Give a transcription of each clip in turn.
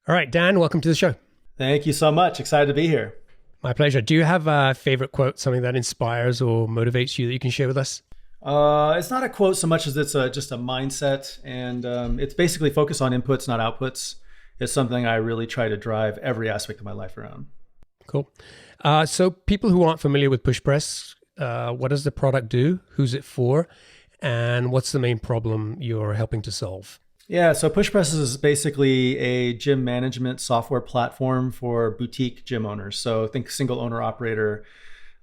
All right, Dan, welcome to the show. Thank you so much. Excited to be here. My pleasure. Do you have a favorite quote, something that inspires or motivates you that you can share with us? It's not a quote so much as it's just a mindset, and it's basically focused on inputs, not outputs. It's something I really try to drive every aspect of my life around. Cool. So people who aren't familiar with PushPress, what does the product do? Who's it for? And what's the main problem you're helping to solve? Yeah, so PushPress is basically a gym management software platform for boutique gym owners. So think single owner operator,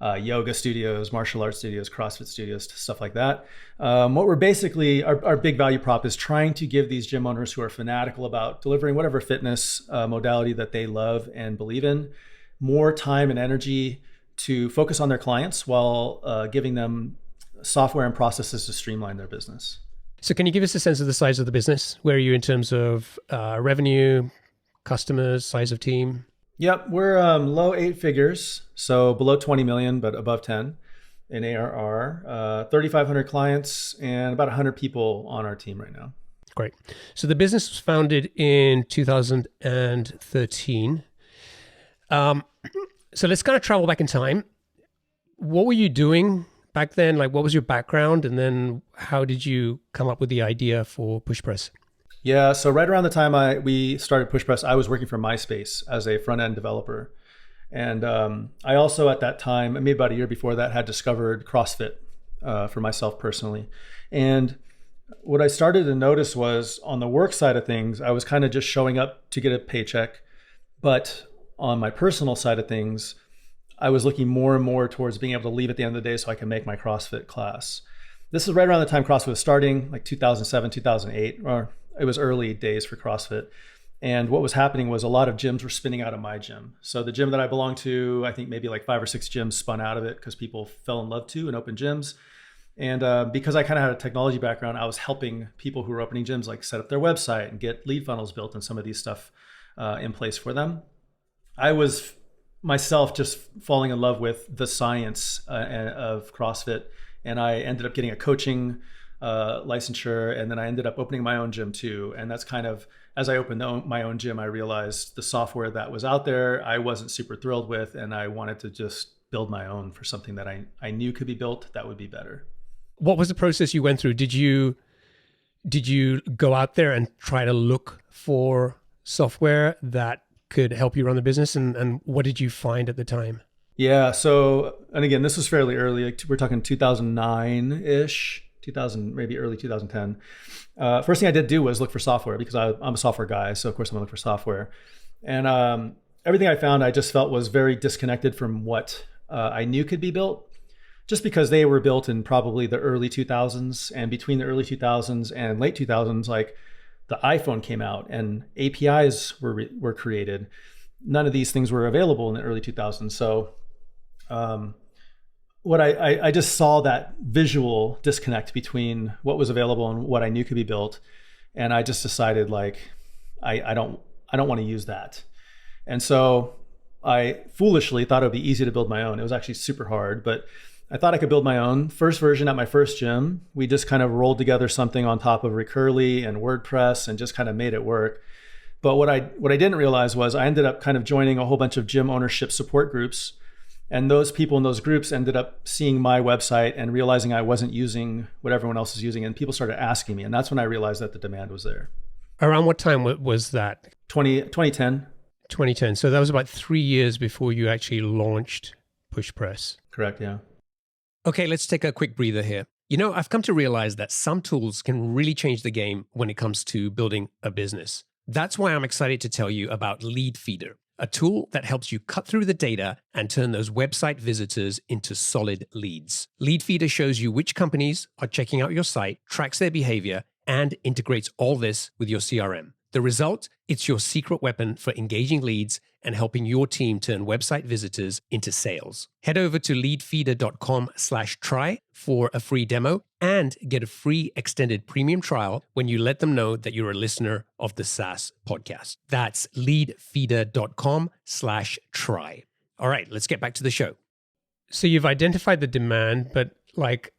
yoga studios, martial arts studios, CrossFit studios, stuff like that. What we're basically, our big value prop is trying to give these gym owners who are fanatical about delivering whatever fitness modality that they love and believe in, more time and energy to focus on their clients while giving them software and processes to streamline their business. So can you give us a sense of the size of the business? Where are you in terms of revenue, customers, size of team? Yep, we're low eight figures, so below 20 million, but above 10 in ARR, 3,500 clients and about 100 people on our team right now. Great. So the business was founded in 2013. So let's kind of travel back in time. What were you doing back then? Like, what was your background? And then how did you come up with the idea for PushPress? Yeah, so right around the time we started PushPress, I was working for MySpace as a front-end developer. And I also at that time, maybe about a year before that, had discovered CrossFit for myself personally. And what I started to notice was on the work side of things, I was kind of just showing up to get a paycheck. But on my personal side of things, I was looking more and more towards being able to leave at the end of the day so I can make my CrossFit class. This is right around the time CrossFit was starting, like 2007, 2008, or it was early days for CrossFit. And what was happening was a lot of gyms were spinning out of my gym. So the gym that I belonged to, I think maybe like 5 or 6 gyms spun out of it because people fell in love to and opened gyms. And because I kind of had a technology background, I was helping people who were opening gyms like set up their website and get lead funnels built and some of these stuff in place for them. I was myself just falling in love with the science of CrossFit. And I ended up getting a coaching licensure, and then I ended up opening my own gym too. And that's kind of, as I opened my own gym, I realized the software that was out there, I wasn't super thrilled with, and I wanted to just build my own for something that I knew could be built that would be better. What was the process you went through? Did you go out there and try to look for software that could help you run the business? And what did you find at the time? Yeah. So, and again, this was fairly early. Like we're talking 2009-ish, 2000, maybe early 2010. First thing I did do was look for software because I'm a software guy. So of course I'm gonna look for software. And everything I found, I just felt was very disconnected from what I knew could be built, just because they were built in probably the early 2000s. And between the early 2000s and late 2000s, like the iPhone came out and APIs were created. None of these things were available in the early 2000s. So what I just saw that visual disconnect between what was available and what I knew could be built. And I just decided like, I don't want to use that. And so I foolishly thought it would be easy to build my own. It was actually super hard, but I thought I could build my own. First version at my first gym, we just kind of rolled together something on top of Recurly and WordPress and just kind of made it work. But what I didn't realize was I ended up kind of joining a whole bunch of gym ownership support groups. And those people in those groups ended up seeing my website and realizing I wasn't using what everyone else is using. And people started asking me. And that's when I realized that the demand was there. Around what time was that? 2010. 2010. So that was about 3 years before you actually launched PushPress. Correct, yeah. Okay, let's take a quick breather here. You know, I've come to realize that some tools can really change the game when it comes to building a business. That's why I'm excited to tell you about Lead Feeder, a tool that helps you cut through the data and turn those website visitors into solid leads. Lead Feeder shows you which companies are checking out your site, tracks their behavior, and integrates all this with your CRM. The result? It's your secret weapon for engaging leads and helping your team turn website visitors into sales. Head over to leadfeeder.com/try for a free demo and get a free extended premium trial when you let them know that you're a listener of the SaaS podcast. That's leadfeeder.com/try. All right, let's get back to the show. So you've identified the demand, but like,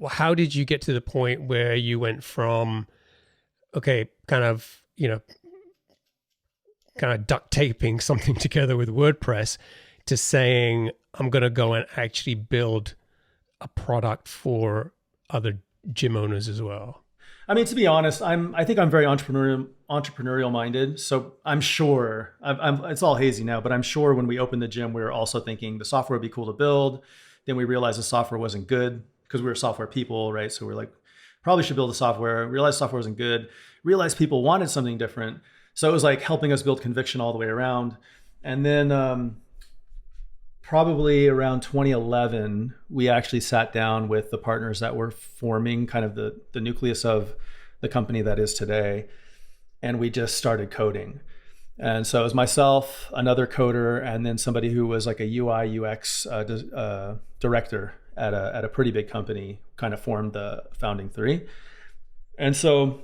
how did you get to the point where you went from, okay, kind of, kind of duct taping something together with WordPress to saying, I'm going to go and actually build a product for other gym owners as well? I mean, to be honest, I think I'm very entrepreneurial minded. So I'm sure it's all hazy now, but I'm sure when we opened the gym, we were also thinking the software would be cool to build. Then we realized the software wasn't good because we were software people, right? So we're like, probably should build a software. Realized software wasn't good. Realized people wanted something different. So it was like helping us build conviction all the way around. And then probably around 2011, we actually sat down with the partners that were forming kind of the nucleus of the company that is today. And we just started coding. And so it was myself, another coder, and then somebody who was like a UI UX director at a pretty big company, kind of formed the founding three. And so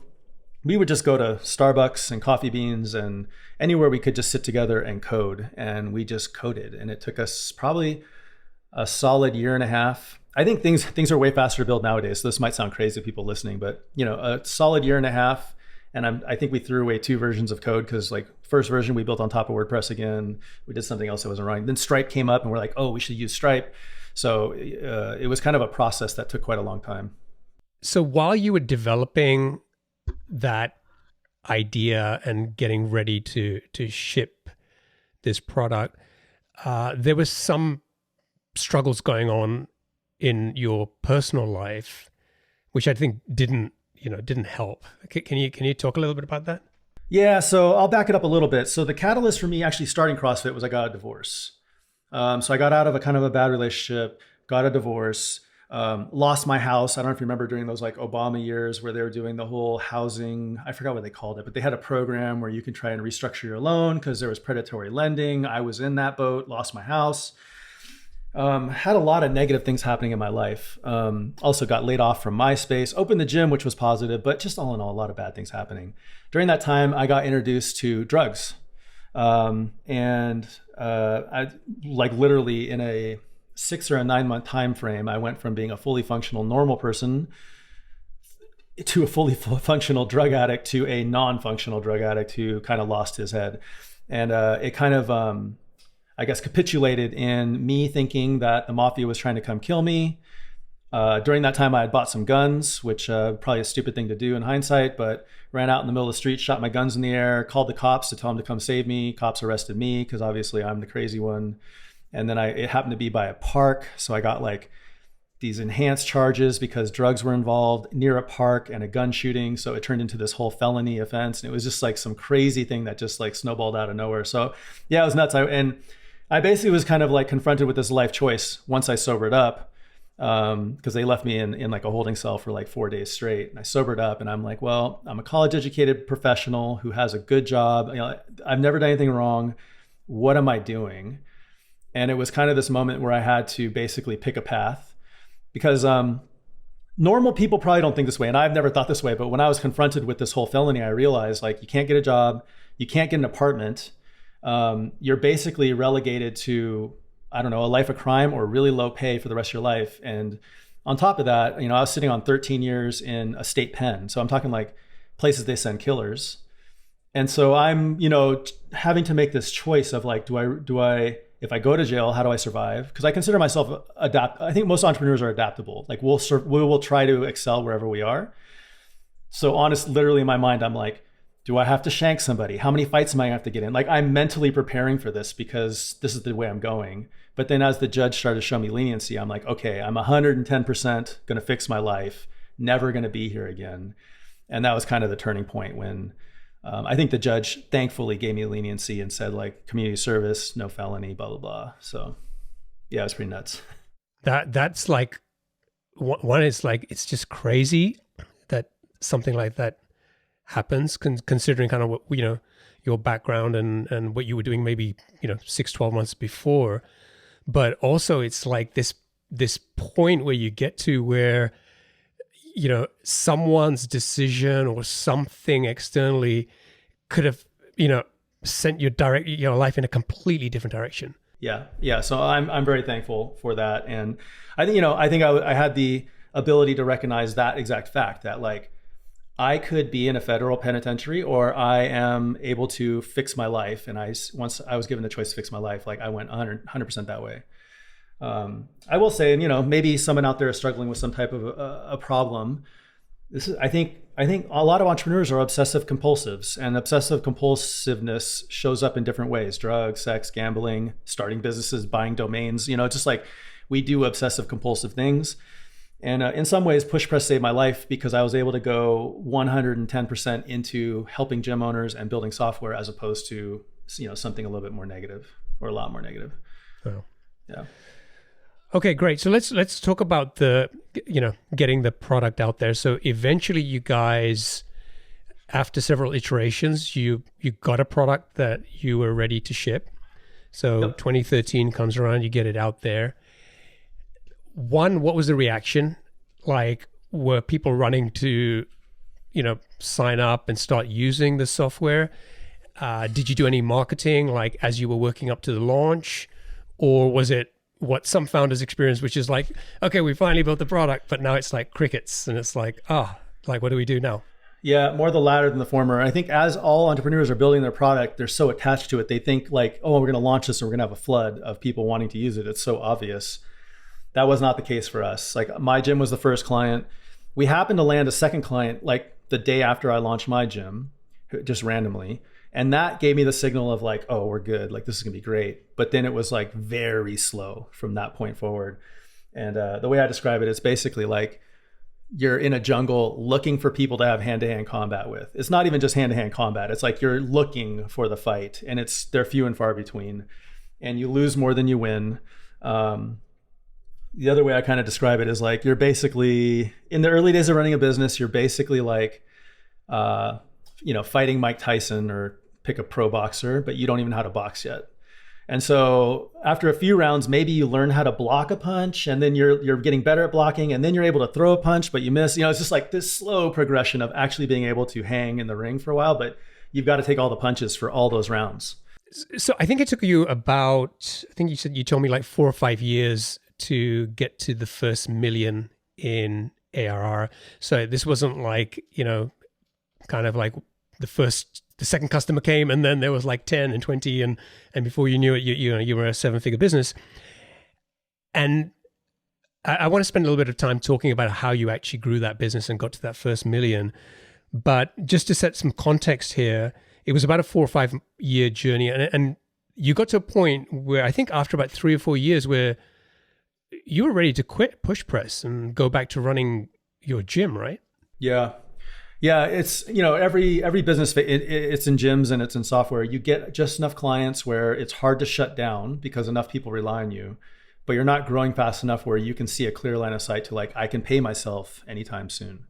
we would just go to Starbucks and Coffee Beans and anywhere we could just sit together and code. And we just coded. And it took us probably a solid year and a half. I think things are way faster to build nowadays. So this might sound crazy to people listening, but a solid year and a half. And I think we threw away 2 versions of code because like first version we built on top of WordPress again. We did something else that wasn't running. Then Stripe came up and we're like, oh, we should use Stripe. So it was kind of a process that took quite a long time. So while you were developing that idea and getting ready to ship this product, there was some struggles going on in your personal life, which I think didn't help. Can you talk a little bit about that? Yeah, so I'll back it up a little bit. So the catalyst for me actually starting CrossFit was I got a divorce. So I got out of a kind of a bad relationship, got a divorce, lost my house. I don't know if you remember during those like Obama years where they were doing the whole housing, I forgot what they called it, but they had a program where you can try and restructure your loan because there was predatory lending. I was in that boat, lost my house. Had a lot of negative things happening in my life. Also got laid off from MySpace, opened the gym, which was positive, but just all in all, a lot of bad things happening. During that time, I got introduced to drugs. I like literally in a 6 or a 9 month time frame, I went from being a fully functional normal person to a fully functional drug addict to a non-functional drug addict who kind of lost his head. And it kind of, I guess, capitulated in me thinking that the mafia was trying to come kill me. During that time, I had bought some guns, which probably a stupid thing to do in hindsight, but ran out in the middle of the street, shot my guns in the air, called the cops to tell them to come save me. Cops arrested me because obviously I'm the crazy one. And then it happened to be by a park. So I got like these enhanced charges because drugs were involved near a park and a gun shooting. So it turned into this whole felony offense. And it was just like some crazy thing that just like snowballed out of nowhere. So yeah, it was nuts. And I basically was kind of like confronted with this life choice once I sobered up, because they left me in like a holding cell for like 4 days straight. And I sobered up and I'm like, well, I'm a college educated professional who has a good job. I've never done anything wrong. What am I doing? And it was kind of this moment where I had to basically pick a path, because normal people probably don't think this way. And I've never thought this way, but when I was confronted with this whole felony, I realized like, you can't get a job, you can't get an apartment. You're basically relegated to, I don't know, a life of crime or really low pay for the rest of your life. And on top of that, I was sitting on 13 years in a state pen. So I'm talking like places they send killers. And so I'm, having to make this choice of like, do I, if I go to jail, how do I survive? Because I consider myself I think most entrepreneurs are adaptable. Like we will try to excel wherever we are. So literally in my mind, I'm like, do I have to shank somebody? How many fights am I gonna have to get in? Like I'm mentally preparing for this because this is the way I'm going. But then as the judge started to show me leniency, I'm like, okay, I'm 110% gonna fix my life, never gonna be here again. And that was kind of the turning point when I think the judge thankfully gave me leniency and said like community service, no felony, blah, blah, blah. So yeah, it was pretty nuts. That's like, one is like, it's just crazy that something like that happens, considering kind of what, your background and what you were doing maybe, 6-12 months before. But also it's like this point where you get to where, someone's decision or something externally could have, sent your life in a completely different direction. Yeah. So I'm very thankful for that. And I think, I had the ability to recognize that exact fact that like, I could be in a federal penitentiary, or I am able to fix my life. And once I was given the choice to fix my life, like I went 100% that way. I will say, and maybe someone out there is struggling with some type of a problem. I think a lot of entrepreneurs are obsessive compulsives, and obsessive compulsiveness shows up in different ways: drugs, sex, gambling, starting businesses, buying domains. Just like we do obsessive compulsive things. And in some ways, PushPress saved my life because I was able to go 110% into helping gym owners and building software, as opposed to something a little bit more negative, or a lot more negative. Oh. Yeah. Okay, great. So let's talk about the getting the product out there. So eventually, you guys, after several iterations, you got a product that you were ready to ship. So yep. 2013 comes around, you get it out there. One, what was the reaction? Like, were people running to, sign up and start using the software? Did you do any marketing, like, as you were working up to the launch? Or was it what some founders experience, which is like, okay, we finally built the product, but now it's like crickets, and it's like, what do we do now? Yeah, more the latter than the former. I think as all entrepreneurs are building their product, they're so attached to it. They think like, oh, we're going to launch this and we're going to have a flood of people wanting to use it. It's so obvious. That was not the case for us. Like, my gym was the first client. We happened to land a second client like the day after I launched my gym, just randomly. And that gave me the signal of like, oh, we're good. Like, this is gonna be great. But then it was like very slow from that point forward. And the way I describe it is basically like you're in a jungle looking for people to have hand-to-hand combat with. It's not even just hand-to-hand combat. It's like you're looking for the fight, and they're few and far between, and you lose more than you win. The other way I kind of describe it is like, you're basically, in the early days of running a business, you're basically like, fighting Mike Tyson, or pick a pro boxer, but you don't even know how to box yet. And so after a few rounds, maybe you learn how to block a punch, and then you're getting better at blocking, and then you're able to throw a punch, but you miss. It's just like this slow progression of actually being able to hang in the ring for a while, but you've got to take all the punches for all those rounds. So I think it took you about, I think you told me like 4 or 5 years to get to the first million in ARR. So this wasn't like, kind of like the second customer came, and then there was like 10 and 20, and before you knew it, you were a 7-figure business. And I want to spend a little bit of time talking about how you actually grew that business and got to that first million. But just to set some context here, it was about a 4 or 5 year journey, and you got to a point where I think after about 3 or 4 years, where you were ready to quit PushPress and go back to running your gym, right? Yeah. Yeah, it's, every business, it's in gyms and it's in software. You get just enough clients where it's hard to shut down because enough people rely on you, but you're not growing fast enough where you can see a clear line of sight to like, I can pay myself anytime soon.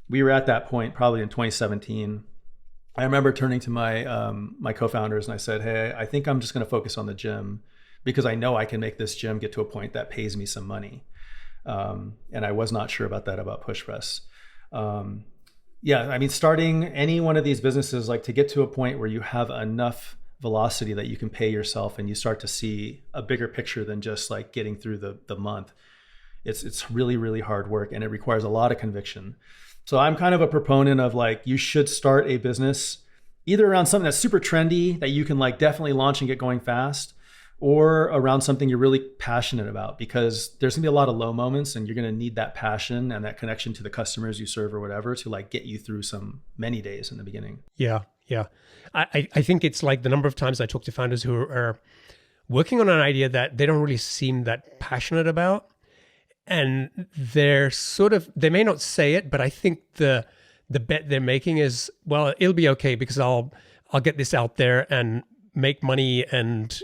We were at that point probably in 2017. I remember turning to my my co-founders and I said, hey, I think I'm just going to focus on the gym, because I know I can make this gym get to a point that pays me some money. And I was not sure about that about PushPress. Starting any one of these businesses, like to get to a point where you have enough velocity that you can pay yourself and you start to see a bigger picture than just like getting through the month. It's really, really hard work, and it requires a lot of conviction. So I'm kind of a proponent of like, you should start a business either around something that's super trendy that you can like definitely launch and get going fast, or around something you're really passionate about, because there's gonna be a lot of low moments, and you're gonna need that passion and that connection to the customers you serve or whatever to like get you through many days in the beginning. Yeah. I think it's like the number of times I talk to founders who are working on an idea that they don't really seem that passionate about, and they're they may not say it, but I think the bet they're making is, well, it'll be okay because I'll get this out there and make money, and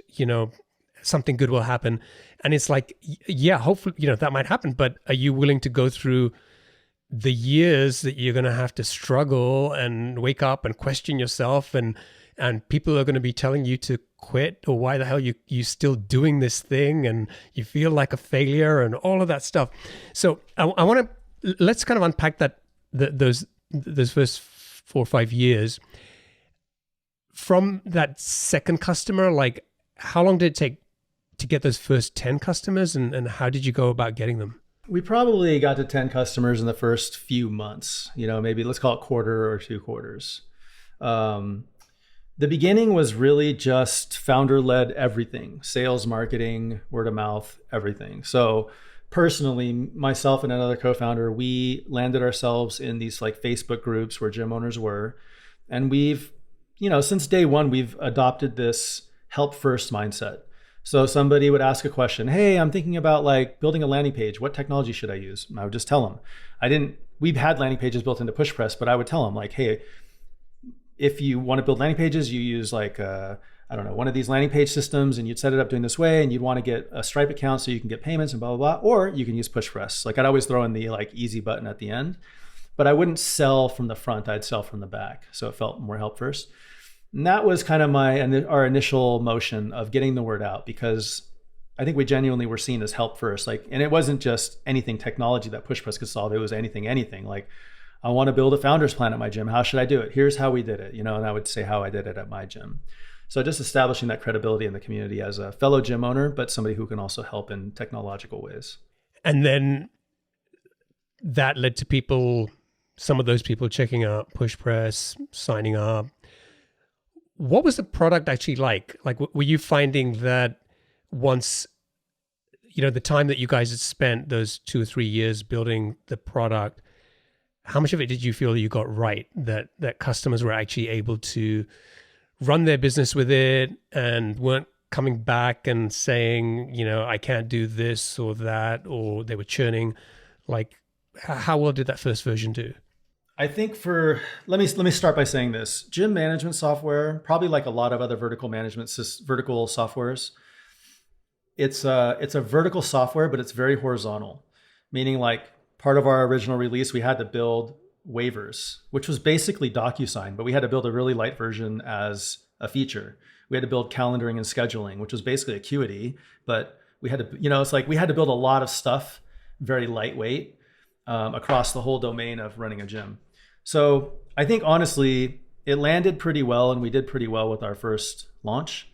something good will happen. And it's like, yeah, hopefully, that might happen, but are you willing to go through the years that you're going to have to struggle and wake up and question yourself, and people are going to be telling you to quit, or why the hell you still doing this thing, and you feel like a failure and all of that stuff. So I want to, let's kind of unpack those first 4 or 5 years. From that second customer, like, how long did it take to get those first 10 customers, and how did you go about getting them? We probably got to 10 customers in the first few months, maybe let's call it quarter or 2 quarters. The beginning was really just founder-led everything, sales, marketing, word of mouth, everything. So personally, myself and another co-founder, we landed ourselves in these like Facebook groups where gym owners were. And we've, since day one, we've adopted this help first mindset. So somebody would ask a question, hey, I'm thinking about like building a landing page. What technology should I use? And I would just tell them. We've had landing pages built into PushPress, but I would tell them like, hey, if you want to build landing pages, you use like, one of these landing page systems and you'd set it up doing this way and you'd want to get a Stripe account so you can get payments and blah, blah, blah. Or you can use PushPress. Like I'd always throw in the like easy button at the end, but I wouldn't sell from the front. I'd sell from the back. So it felt more help first. And that was kind of our initial motion of getting the word out, because I think we genuinely were seen as help first. And it wasn't just anything technology that PushPress could solve. It was anything. Like, I want to build a founder's plan at my gym. How should I do it? Here's how we did it, and I would say how I did it at my gym. So just establishing that credibility in the community as a fellow gym owner, but somebody who can also help in technological ways. And then that led to some of those people checking out PushPress, signing up. What was the product actually like? Like, were you finding that once, the time that you guys had spent those 2 or 3 years building the product, how much of it did you feel you got right, that customers were actually able to run their business with it and weren't coming back and saying, I can't do this or that, or they were churning? Like, how well did that first version do? I think let me start by saying this. Gym management software, probably like a lot of other vertical softwares, it's a vertical software, but it's very horizontal, meaning like part of our original release, we had to build waivers, which was basically DocuSign, but we had to build a really light version as a feature. We had to build calendaring and scheduling, which was basically Acuity, but we had to, it's like we had to build a lot of stuff very lightweight across the whole domain of running a gym. So I think honestly, it landed pretty well and we did pretty well with our first launch.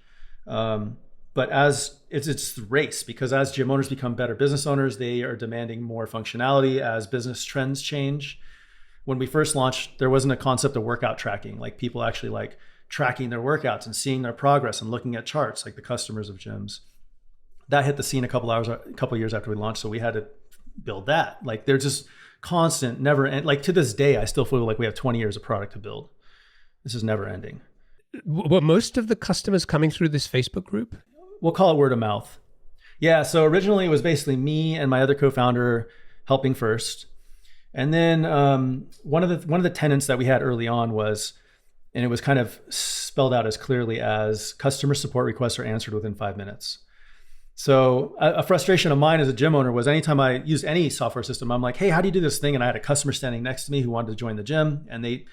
But as it's the race, because as gym owners become better business owners, they are demanding more functionality as business trends change. When we first launched, there wasn't a concept of workout tracking, like people actually like tracking their workouts and seeing their progress and looking at charts, like the customers of gyms. That hit the scene a couple of years after we launched, so we had to build that. Like they're just constant, never end. Like to this day, I still feel like we have 20 years of product to build. This is never ending. Were most of the customers coming through this Facebook group? We'll call it word of mouth. Yeah. So originally it was basically me and my other co-founder helping first. And then one of the tenets that we had early on was, and it was kind of spelled out as clearly as customer support requests are answered within 5 minutes. So a frustration of mine as a gym owner was anytime I used any software system, I'm like, hey, how do you do this thing? And I had a customer standing next to me who wanted to join the gym and they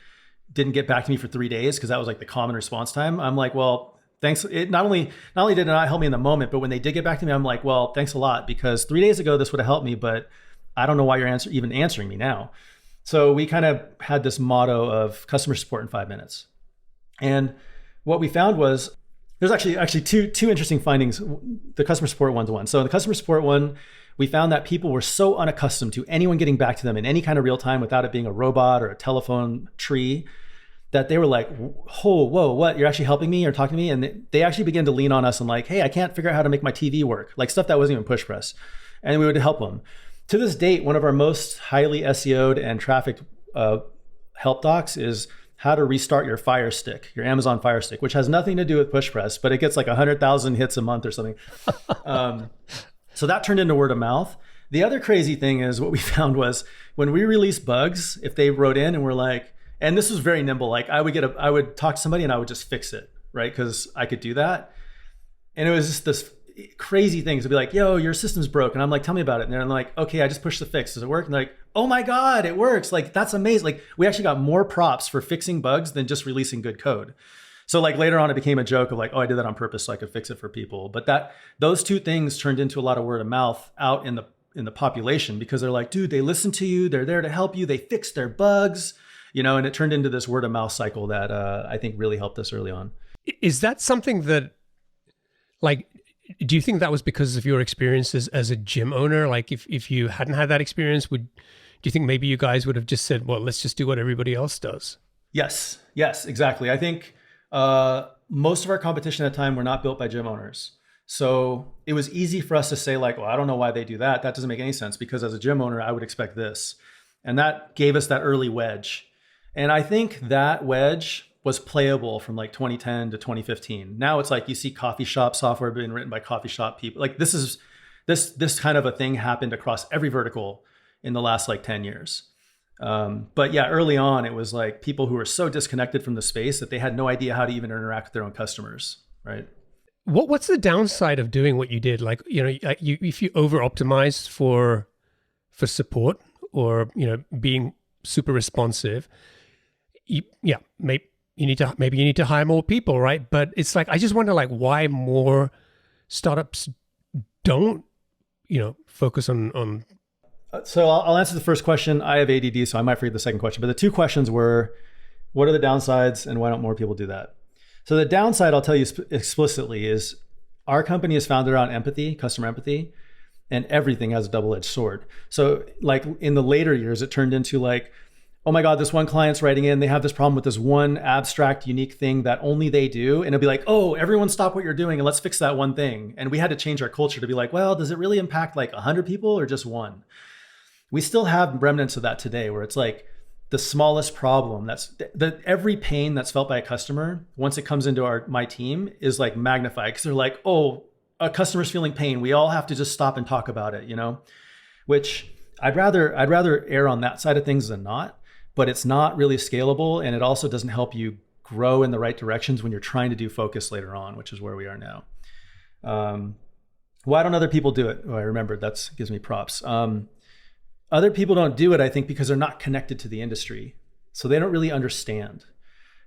didn't get back to me for 3 days because that was like the common response time. I'm like, well, thanks. It not only did it not help me in the moment, but when they did get back to me, I'm like, well, thanks a lot, because 3 days ago this would have helped me, but I don't know why you're even answering me now. So we kind of had this motto of customer support in 5 minutes. And what we found was there's actually two interesting findings. The customer support one's one. So in the customer support one, we found that people were so unaccustomed to anyone getting back to them in any kind of real time without it being a robot or a telephone tree, that they were like, oh, whoa, what? You're actually helping me or talking to me? And they actually began to lean on us and like, hey, I can't figure out how to make my TV work. Like stuff that wasn't even PushPress. And we would help them. To this date, one of our most highly SEO'd and trafficked help docs is how to restart your Fire Stick, your Amazon Fire Stick, which has nothing to do with PushPress, but it gets like 100,000 hits a month or something. So that turned into word of mouth. The other crazy thing is what we found was when we released bugs, if they wrote in and were like, and this was very nimble, like I would talk to somebody and I would just fix it, right? Because I could do that. And it was just this crazy thing to be like, yo, your system's broke. And I'm like, tell me about it. And they're like, okay, I just pushed the fix. Does it work? And they're like, oh my God, it works. Like, that's amazing. Like we actually got more props for fixing bugs than just releasing good code. So like later on, it became a joke of like, oh, I did that on purpose so I could fix it for people. But those two things turned into a lot of word of mouth out in the population, because they're like, dude, they listen to you. They're there to help you. They fix their bugs, and it turned into this word of mouth cycle that I think really helped us early on. Is that something that, like, do you think that was because of your experiences as a gym owner? Like if you hadn't had that experience, do you think maybe you guys would have just said, well, let's just do what everybody else does? Yes, exactly. I think most of our competition at the time were not built by gym owners. So it was easy for us to say like, well, I don't know why they do that. That doesn't make any sense because as a gym owner, I would expect this. And that gave us that early wedge. And I think that wedge was playable from like 2010 to 2015. Now it's like you see coffee shop software being written by coffee shop people. Like this kind of a thing happened across every vertical in the last like 10 years. But yeah, early on, it was like people who were so disconnected from the space that they had no idea how to even interact with their own customers, right? What's the downside of doing what you did? Like, if you over optimize for support or, being super responsive, maybe you need to hire more people, right? But it's like, I just wonder like why more startups don't, focus on. So I'll answer the first question. I have ADD, so I might forget the second question. But the two questions were, what are the downsides and why don't more people do that? So the downside, I'll tell you explicitly, is our company is founded around empathy, customer empathy, and everything has a double-edged sword. So like in the later years, it turned into like, oh my God, this one client's writing in, they have this problem with this one abstract, unique thing that only they do. And it'll be like, oh, everyone stop what you're doing and let's fix that one thing. And we had to change our culture to be like, well, does it really impact like 100 people or just one? We still have remnants of that today where it's like the smallest problem every pain that's felt by a customer, once it comes into my team is like magnified because they're like, oh, a customer's feeling pain. We all have to just stop and talk about it, which I'd rather err on that side of things than not, but it's not really scalable. And it also doesn't help you grow in the right directions when you're trying to do focus later on, which is where we are now. Why don't other people do it? Oh, I remembered, that gives me props. Other people don't do it, I think, because they're not connected to the industry. So they don't really understand.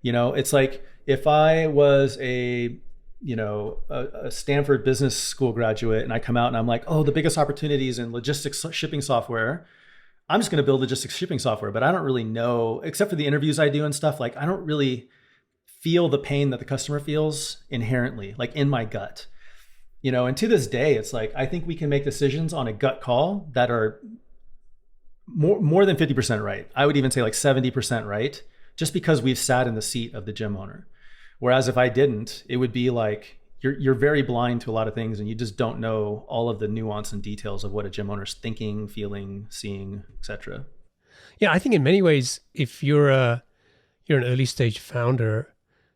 It's like if I was a Stanford business school graduate and I come out and I'm like, oh, the biggest opportunities in logistics shipping software, I'm just going to build logistics shipping software. But I don't really know, except for the interviews I do and stuff, like I don't really feel the pain that the customer feels inherently, like in my gut. And to this day, it's like, I think we can make decisions on a gut call that are more than 50% right. I would even say like 70% right, just because we've sat in the seat of the gym owner. Whereas if I didn't, it would be like you're very blind to a lot of things and you just don't know all of the nuance and details of what a gym owner's thinking, feeling, seeing, etc. Yeah, I think in many ways, if you're an early stage founder,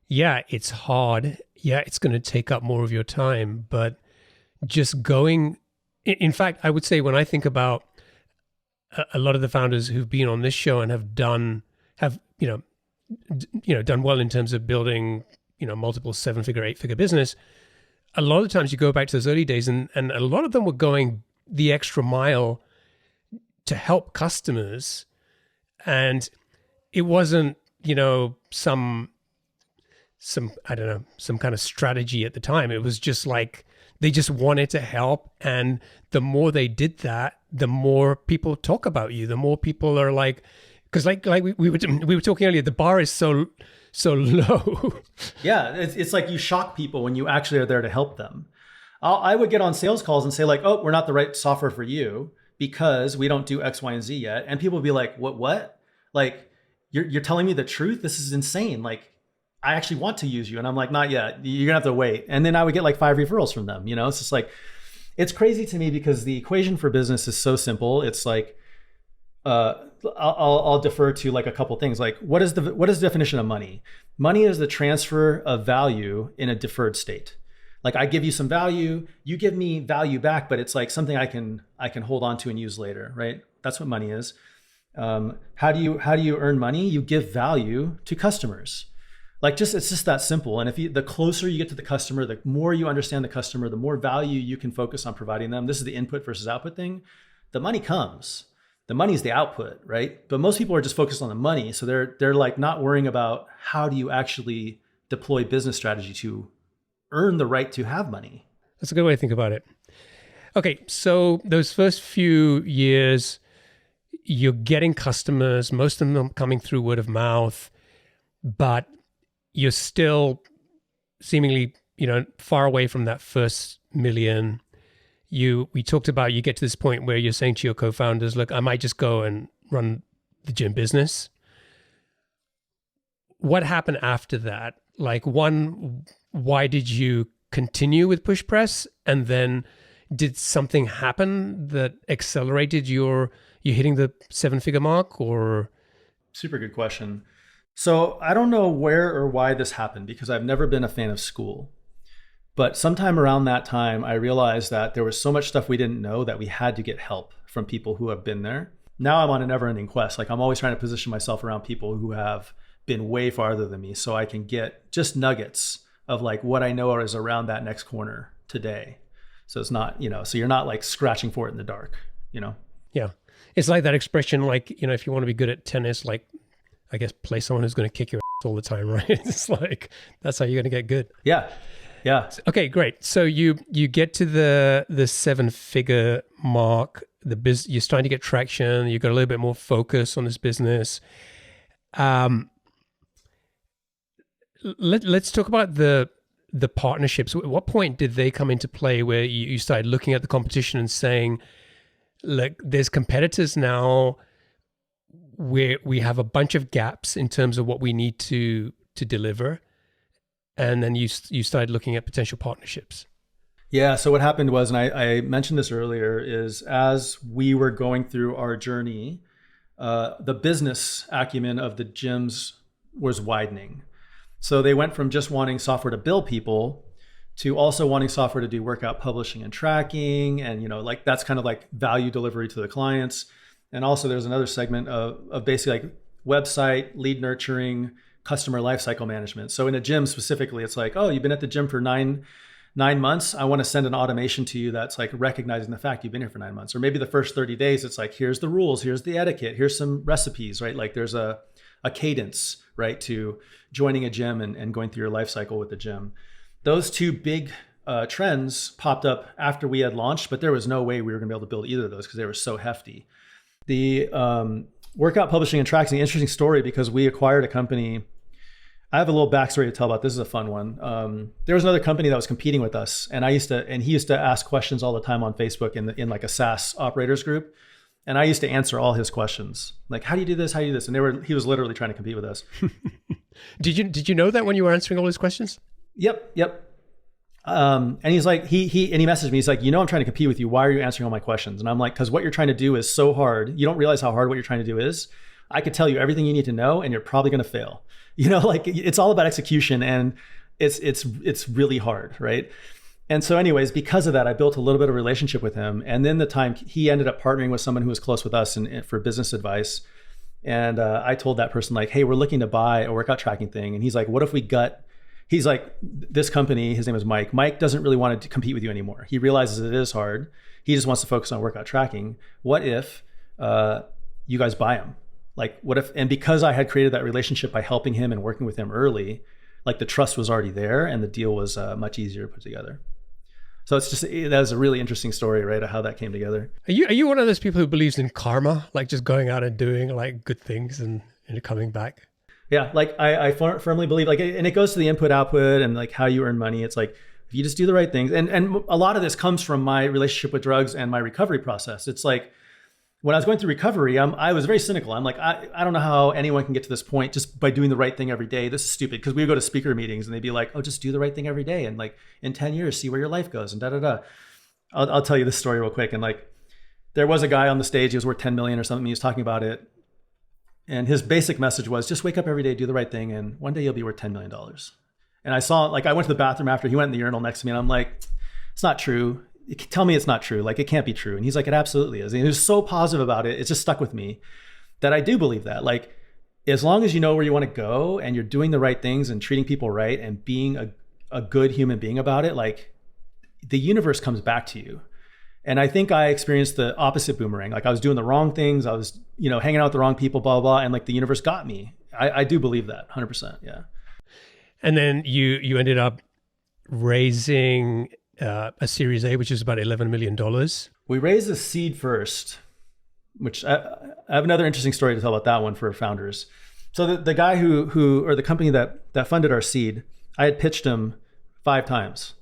yeah, it's hard. Yeah, it's going to take up more of your time, but just going. In fact, I would say when I think about a lot of the founders who've been on this show and have done well in terms of building, multiple 7-figure, 8-figure business. A lot of times you go back to those early days and a lot of them were going the extra mile to help customers. And it wasn't, some I don't know, some kind of strategy at the time. It was just like, they just wanted to help. And the more they did that, the more people talk about you, the more people are like, because like we were talking earlier, the bar is so low. Yeah, it's like you shock people when you actually are there to help them. I would get on sales calls and say like, oh, we're not the right software for you because we don't do X, Y, and Z yet. And people would be like, what? Like, you're telling me the truth? This is insane. Like, I actually want to use you. And I'm like, not yet. You're gonna have to wait. And then I would get like 5 referrals from them. It's just like, it's crazy to me because the equation for business is so simple. It's like, I'll defer to like a couple things. Like, what is the definition of money? Money is the transfer of value in a deferred state. Like I give you some value, you give me value back, but it's like something I can hold on to and use later, right? That's what money is. How do you earn money? You give value to customers. Like it's just that simple. And the closer you get to the customer, the more you understand the customer, the more value you can focus on providing them. This is the input versus output thing. The money comes. The money is the output, right? But most people are just focused on the money. So they're like not worrying about how do you actually deploy business strategy to earn the right to have money. That's a good way to think about it. Okay, so those first few years, you're getting customers, most of them coming through word of mouth, but you're still seemingly far away from that first million, we talked about you get to this point where you're saying to your co-founders, look, I might just go and run the gym business. What happened after that? Like, one, why did you continue with PushPress? And then did something happen that accelerated you hitting the 7-figure mark, or? Super good question. So I don't know where or why this happened, because I've never been a fan of school. But sometime around that time, I realized that there was so much stuff we didn't know that we had to get help from people who have been there. Now I'm on a never-ending quest. Like, I'm always trying to position myself around people who have been way farther than me, so I can get just nuggets of like what I know is around that next corner today. So it's not, so you're not like scratching for it in the dark, Yeah. It's like that expression, like, if you want to be good at tennis, like, I guess play someone who's going to kick your ass all the time, right? It's like, that's how you're going to get good. Yeah. Yeah. Okay, great. So you get to the 7-figure mark, you're starting to get traction, you've got a little bit more focus on this business. Let's talk about the partnerships. At what point did they come into play where you started looking at the competition and saying, look, there's competitors now where we have a bunch of gaps in terms of what we need to deliver, and then you started looking at potential partnerships? Yeah. So what happened was, and I mentioned this earlier, is as we were going through our journey, the business acumen of the gyms was widening. So they went from just wanting software to bill people to also wanting software to do workout publishing and tracking. And, like that's kind of like value delivery to the clients. And also there's another segment of basically like website, lead nurturing, customer lifecycle management. So in a gym specifically, it's like, oh, you've been at the gym for nine months. I want to send an automation to you that's like recognizing the fact you've been here for 9 months. Or maybe the first 30 days, it's like, here's the rules, here's the etiquette, here's some recipes, right? Like there's a cadence, right, to joining a gym and going through your life cycle with the gym. Those two big trends popped up after we had launched, but there was no way we were going to be able to build either of those because they were so hefty. The workout publishing and tracking is an interesting story because we acquired a company. I have a little backstory to tell about this. Is a fun one. There was another company that was competing with us, and he used to ask questions all the time on Facebook in like a SaaS operators group. And I used to answer all his questions, like, how do you do this? How do you do this? And he was literally trying to compete with us. Did you know that when you were answering all his questions? Yep. And he's like, he messaged me. He's like, I'm trying to compete with you. Why are you answering all my questions? And I'm like, because what you're trying to do is so hard. You don't realize how hard what you're trying to do is. I could tell you everything you need to know, and you're probably going to fail. Like it's all about execution, and it's really hard, right? And so anyways, because of that, I built a little bit of a relationship with him. And then the time he ended up partnering with someone who was close with us for business advice. And I told that person like, hey, we're looking to buy a workout tracking thing. And he's like, what if he's like, this company, his name is Mike. Mike doesn't really want to compete with you anymore. He realizes it is hard. He just wants to focus on workout tracking. What if you guys buy him? Like, what if, and because I had created that relationship by helping him and working with him early, like the trust was already there and the deal was much easier to put together. So that was a really interesting story, right? Of how that came together. Are you one of those people who believes in karma, like just going out and doing like good things and coming back? Yeah, like I firmly believe, like, and it goes to the input output and like how you earn money. It's like, if you just do the right things, and a lot of this comes from my relationship with drugs and my recovery process. It's like, when I was going through recovery, I was very cynical. I'm like, I don't know how anyone can get to this point just by doing the right thing every day. This is stupid. Because we would go to speaker meetings and they'd be like, oh, just do the right thing every day. And like in 10 years, see where your life goes and da-da-da. I'll tell you this story real quick. And like, there was a guy on the stage, he was worth 10 million or something. He was talking about it. And his basic message was just wake up every day, do the right thing. And one day you'll be worth $10 million. And I saw, like, I went to the bathroom after, he went in the urinal next to me and I'm like, it's not true. Tell me it's not true. Like, it can't be true. And he's like, it absolutely is. And he was so positive about it. It just stuck with me that I do believe that. Like, as long as you know where you want to go and you're doing the right things and treating people right and being a good human being about it, like the universe comes back to you. And I think I experienced the opposite boomerang. Like I was doing the wrong things. I was, hanging out with the wrong people, blah, blah, blah. And like the universe got me. I do believe that 100%. Yeah. And then you ended up raising a Series A, which is about $11 million. We raised a seed first, which I have another interesting story to tell about that one for founders. So the guy who or the company that funded our seed, I had pitched him 5 times.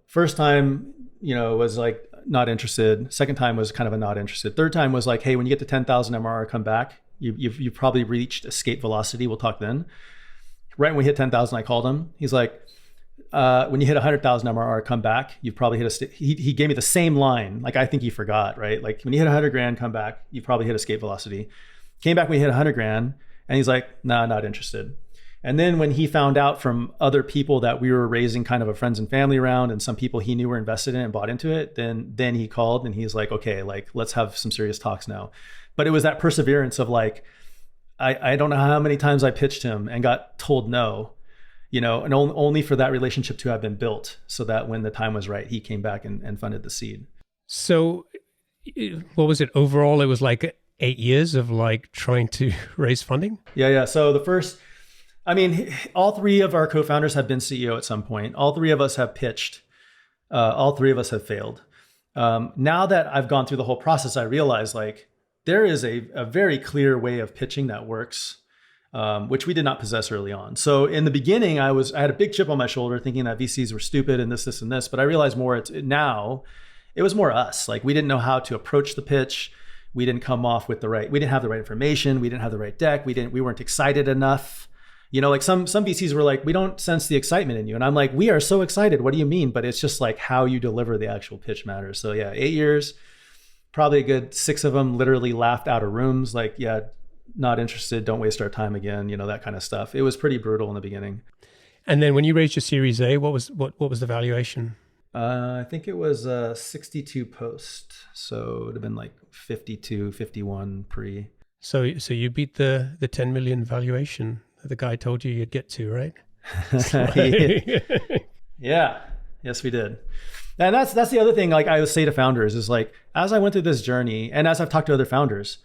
First time, was like not interested. Second time was kind of a not interested. Third time was like, hey, when you get to 10,000 MRR, come back. You've probably reached escape velocity. We'll talk then. Right when we hit 10,000, I called him. He's like, when you hit 100,000 MRR, come back. You've probably hit he gave me the same line. Like, I think he forgot, right? Like, when you hit 100 grand, come back. You've probably hit escape velocity. Came back when we hit 100 grand, and he's like, nah, not interested. And then when he found out from other people that we were raising kind of a friends and family round, and some people he knew were invested in and bought into it, then he called and he's like, okay, like, let's have some serious talks now. But it was that perseverance of like, I don't know how many times I pitched him and got told no, and only for that relationship to have been built so that when the time was right, he came back and funded the seed. So what was it overall? It was like 8 years of like trying to raise funding? Yeah. So all 3 of our co-founders have been CEO at some point. All 3 of us have pitched. All 3 of us have failed. Now that I've gone through the whole process, I realize like there is a very clear way of pitching that works, which we did not possess early on. So in the beginning, I had a big chip on my shoulder thinking that VCs were stupid and this, and this, but I realized it was more us. Like, we didn't know how to approach the pitch. We didn't come off with we didn't have the right information. We didn't have the right deck. We weren't excited enough. Like some VCs were like, we don't sense the excitement in you. And I'm like, we are so excited. What do you mean? But it's just like how you deliver the actual pitch matters. So yeah, 8 years, probably a good 6 of them literally laughed out of rooms. Like, yeah, not interested. Don't waste our time again. That kind of stuff. It was pretty brutal in the beginning. And then when you raised your Series A, what was the valuation? I think it was 62 post. So it would have been like 52, 51 pre. So you beat the 10 million valuation the guy told you you'd get to, right? Yeah. Yes, we did. And that's the other thing, like I would say to founders is like, as I went through this journey and as I've talked to other founders,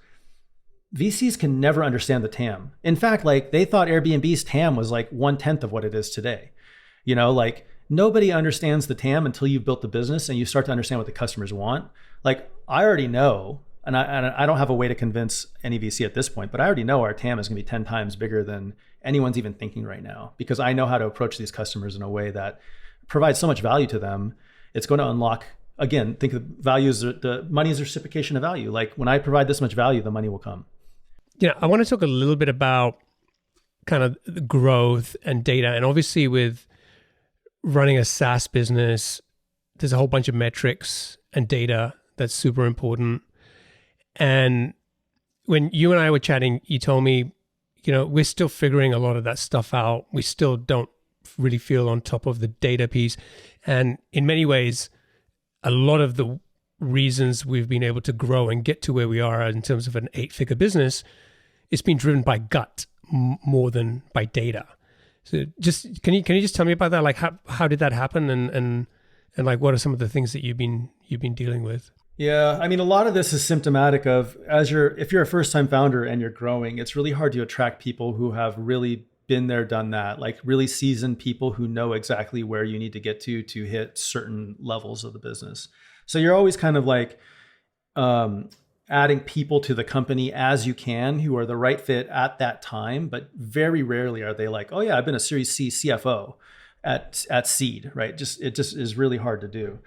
VCs can never understand the TAM. In fact, like they thought Airbnb's TAM was like 1/10 of what it is today. Like nobody understands the TAM until you've built the business and you start to understand what the customers want. Like I already know, and I don't have a way to convince any VC at this point, but I already know our TAM is going to be 10 times bigger than anyone's even thinking right now, because I know how to approach these customers in a way that provides so much value to them. It's going to unlock, again, think of values, the money is reciprocation of value. Like when I provide this much value, the money will come. I want to talk a little bit about kind of the growth and data. And obviously with running a SaaS business, there's a whole bunch of metrics and data that's super important. And when you and I were chatting, you told me, we're still figuring a lot of that stuff out. We still don't really feel on top of the data piece. And in many ways, a lot of the reasons we've been able to grow and get to where we are in terms of an 8-figure business, it's been driven by gut more than by data. So just can you just tell me about that? Like how did that happen, and like what are some of the things that you've been dealing with? Yeah, a lot of this is symptomatic of if you're a first-time founder and you're growing, it's really hard to attract people who have really been there, done that, like really seasoned people who know exactly where you need to get to hit certain levels of the business. So you're always kind of like adding people to the company as you can who are the right fit at that time, but very rarely are they like, oh yeah, I've been a Series C CFO at seed, right? It just is really hard to do.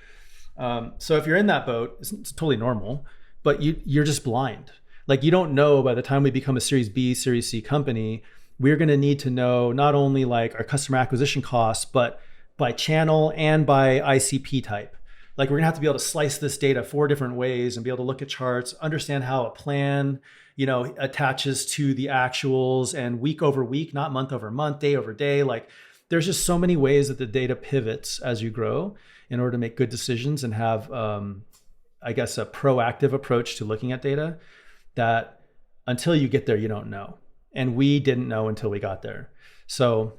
So if you're in that boat, it's totally normal, but you're just blind. Like you don't know by the time we become a Series B, Series C company, we're going to need to know not only like our customer acquisition costs, but by channel and by ICP type. Like we're going to have to be able to slice this data 4 different ways and be able to look at charts, understand how a plan, attaches to the actuals and week over week, not month over month, day over day. Like there's just so many ways that the data pivots as you grow in order to make good decisions and have, a proactive approach to looking at data that until you get there, you don't know. And we didn't know until we got there. So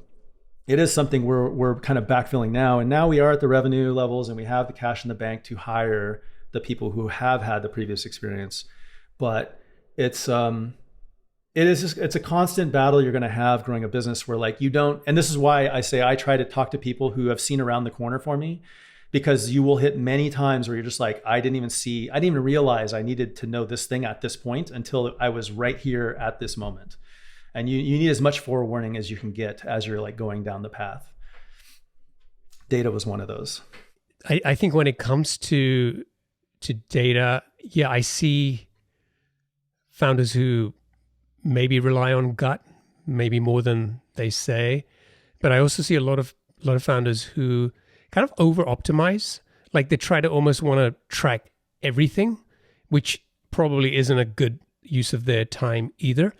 it is something we're kind of backfilling now. And now we are at the revenue levels and we have the cash in the bank to hire the people who have had the previous experience. But it's a constant battle you're going to have growing a business where like you don't, and this is why I say I try to talk to people who have seen around the corner for me, because you will hit many times where you're just like, I didn't even realize I needed to know this thing at this point until I was right here at this moment. And you need as much forewarning as you can get as you're like going down the path. Data was one of those. I think when it comes to data, yeah, I see founders who maybe rely on gut, maybe more than they say, but I also see a lot of founders who kind of over optimize. Like they try to almost want to track everything, which probably isn't a good use of their time either.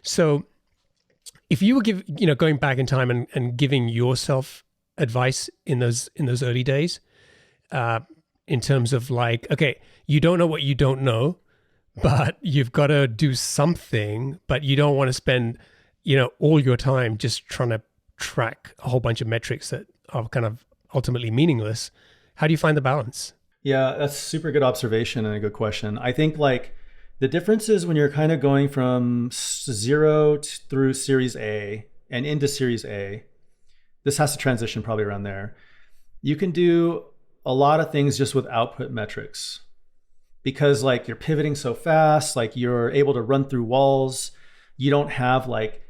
So if you were going back in time and giving yourself advice in those early days, in terms of like, okay, you don't know what you don't know, but you've got to do something, but you don't want to spend, all your time just trying to track a whole bunch of metrics that are kind of ultimately meaningless. How do you find the balance? Yeah, that's a super good observation and a good question. I think like the difference is when you're kind of going from zero through Series A and into Series A, this has to transition probably around there. You can do a lot of things just with output metrics because like you're pivoting so fast, like you're able to run through walls. You don't have like,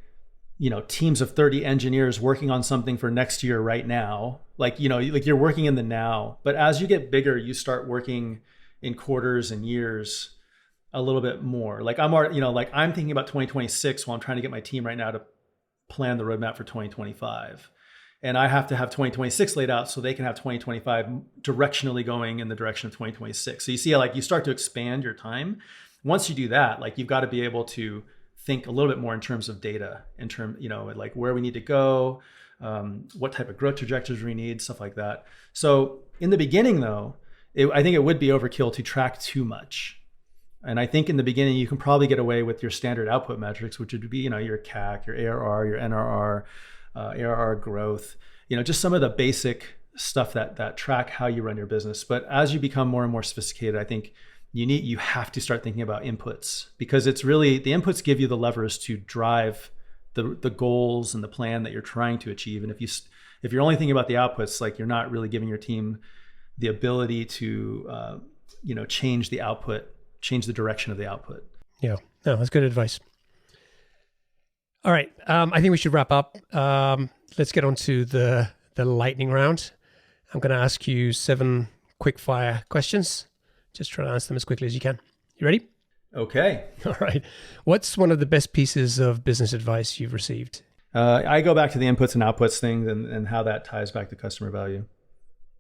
teams of 30 engineers working on something for next year right now. Like, like you're working in the now, but as you get bigger, you start working in quarters and years a little bit more. Like I'm already, I'm thinking about 2026 while I'm trying to get my team right now to plan the roadmap for 2025. And I have to have 2026 laid out so they can have 2025 directionally going in the direction of 2026. So you see, like you start to expand your time. Once you do that, like you've got to be able to think a little bit more in terms of data, like where we need to go, what type of growth trajectories we need, stuff like that. So in the beginning, though, I think it would be overkill to track too much. And I think in the beginning, you can probably get away with your standard output metrics, which would be, your CAC, your ARR, your NRR, ARR growth, just some of the basic stuff that track how you run your business. But as you become more and more sophisticated, I think you have to start thinking about inputs because it's really the inputs give you the levers to drive the goals and the plan that you're trying to achieve. And if you're only thinking about the outputs, like you're not really giving your team the ability to change the output, change the direction of the output. Yeah, no, that's good advice. All right, I think we should wrap up. Let's get on to the lightning round. I'm going to ask you 7 quick fire questions. Just try to answer them as quickly as you can. You ready? Okay. All right. What's one of the best pieces of business advice you've received? I go back to the inputs and outputs thing and how that ties back to customer value.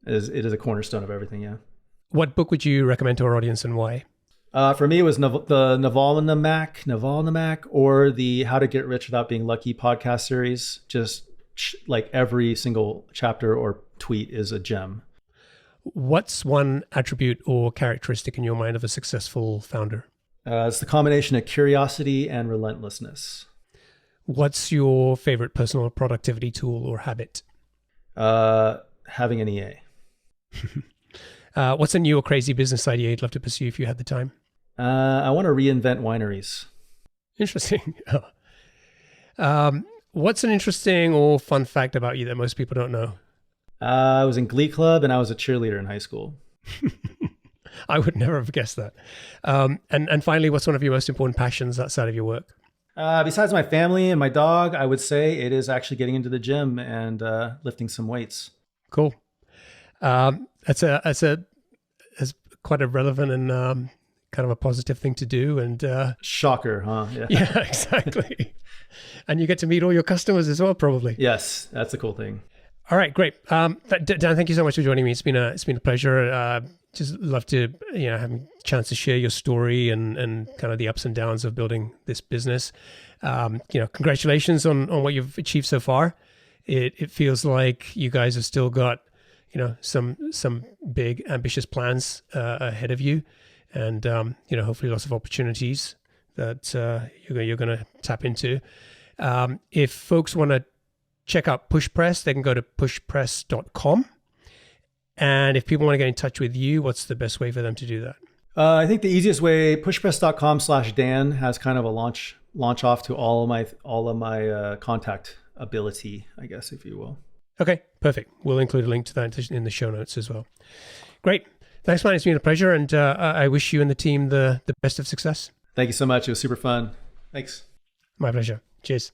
It is a cornerstone of everything, yeah. What book would you recommend to our audience and why? For me, it was the Navalny or the How to Get Rich Without Being Lucky podcast series. Just like every single chapter or tweet is a gem. What's one attribute or characteristic in your mind of a successful founder? It's the combination of curiosity and relentlessness. What's your favorite personal productivity tool or habit? Having an EA. What's a new or crazy business idea you'd love to pursue if you had the time? I want to reinvent wineries. Interesting. What's an interesting or fun fact about you that most people don't know? I was in Glee Club and I was a cheerleader in high school. I would never have guessed that. And finally, what's one of your most important passions outside of your work? Besides my family and my dog, I would say it is actually getting into the gym and lifting some weights. Cool. That's quite a relevant and kind of a positive thing to do. And shocker, huh? Yeah. Yeah, exactly. And you get to meet all your customers as well, probably. Yes, that's a cool thing. All right, great. Dan, thank you so much for joining me. It's been a pleasure. Just love to have a chance to share your story and kind of the ups and downs of building this business. Congratulations on what you've achieved so far. It feels like you guys have still got some big ambitious plans ahead of you, and hopefully lots of opportunities that you're going to tap into. If folks want to check out PushPress, they can go to pushpress.com. And if people want to get in touch with you, what's the best way for them to do that? I think the easiest way, pushpress.com/Dan has kind of a launch off to all of my contact ability, I guess, if you will. Okay, perfect. We'll include a link to that in the show notes as well. Great. Thanks, man. It's been a pleasure. And I wish you and the team the best of success. Thank you so much. It was super fun. Thanks. My pleasure. Cheers.